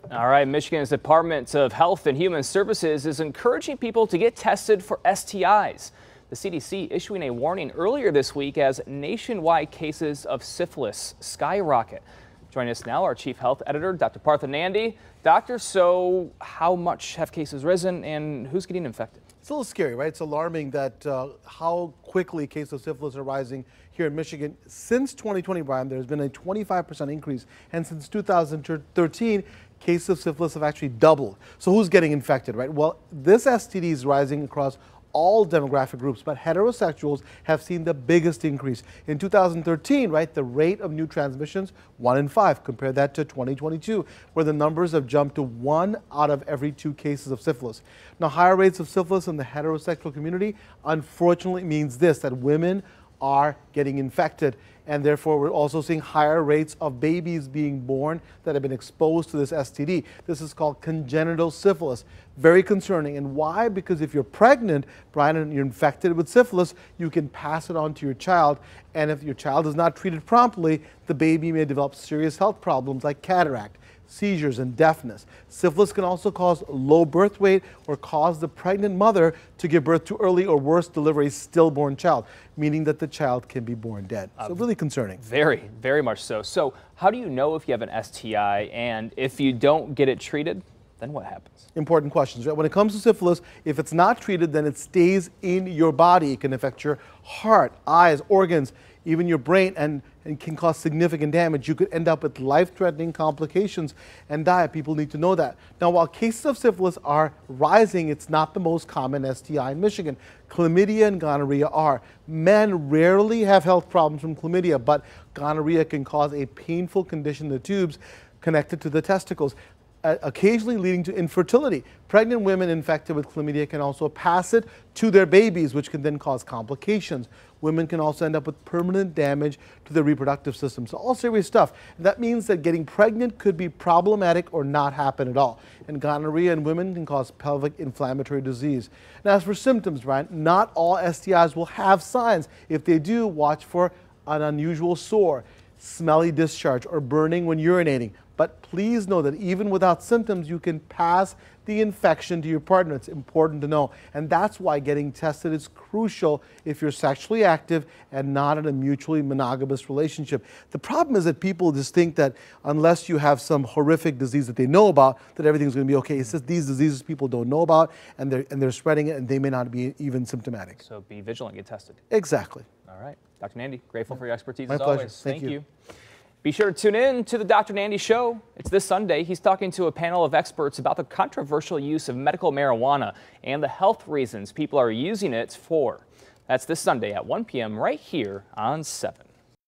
All right, Michigan's Department of Health and Human Services is encouraging people to get tested for STIs. The CDC issuing a warning earlier this week as nationwide cases of syphilis skyrocket. Joining us now, our Chief Health Editor, Dr. Partha Nandi. Doctor, so how much have cases risen and who's getting infected? It's a little scary, right? It's alarming that how quickly cases of syphilis are rising here in Michigan. Since 2020, Brian, there's been a 25% increase, and since 2013, cases of syphilis have actually doubled. So who's getting infected, right? Well, this STD is rising across all demographic groups, but heterosexuals have seen the biggest increase. In 2013, right, the rate of new transmissions, 1 in 5. Compare that to 2022, where the numbers have jumped to 1 out of every 2 cases of syphilis. Now, higher rates of syphilis in the heterosexual community, unfortunately, means this, that women are getting infected, and therefore we're also seeing higher rates of babies being born that have been exposed to this STD. This is called congenital syphilis. Very concerning. And why? Because if you're pregnant, Brian, and you're infected with syphilis, you can pass it on to your child, and if your child is not treated promptly, the baby may develop serious health problems like cataract, seizures, and deafness. Syphilis can also cause low birth weight or cause the pregnant mother to give birth to early or worse, deliver a stillborn child, meaning that the child can be born dead. So really concerning. Very, very much so. So how do you know if you have an STI, and if you don't get it treated, then what happens? Important questions, right? When it comes to syphilis, if it's not treated, then it stays in your body. It can affect your heart, eyes, organs, even your brain, and can cause significant damage. You could end up with life-threatening complications and die. People need to know that. Now, while cases of syphilis are rising, it's not the most common STI in Michigan. Chlamydia and gonorrhea are. Men rarely have health problems from chlamydia, but gonorrhea can cause a painful condition in the tubes connected to the testicles, occasionally leading to infertility. Pregnant women infected with chlamydia can also pass it to their babies, which can then cause complications. Women can also end up with permanent damage to their reproductive system. So all serious stuff. That means that getting pregnant could be problematic or not happen at all. And gonorrhea in women can cause pelvic inflammatory disease. Now, as for symptoms, Brian, not all STIs will have signs. If they do, watch for an unusual sore, smelly discharge, or burning when urinating. But please know that even without symptoms, you can pass the infection to your partner. It's important to know. And that's why getting tested is crucial if you're sexually active and not in a mutually monogamous relationship. The problem is that people just think that unless you have some horrific disease that they know about, that everything's going to be okay. It's just these diseases people don't know about, and they're spreading it, and they may not be even symptomatic. So be vigilant, get tested. Exactly. All right. Dr. Nandi, grateful for your expertise My as pleasure. always. Thank you. Be sure to tune in to the Dr. Nandi Show. It's this Sunday. He's talking to a panel of experts about the controversial use of medical marijuana and the health reasons people are using it for. That's this Sunday at 1 p.m. right here on 7.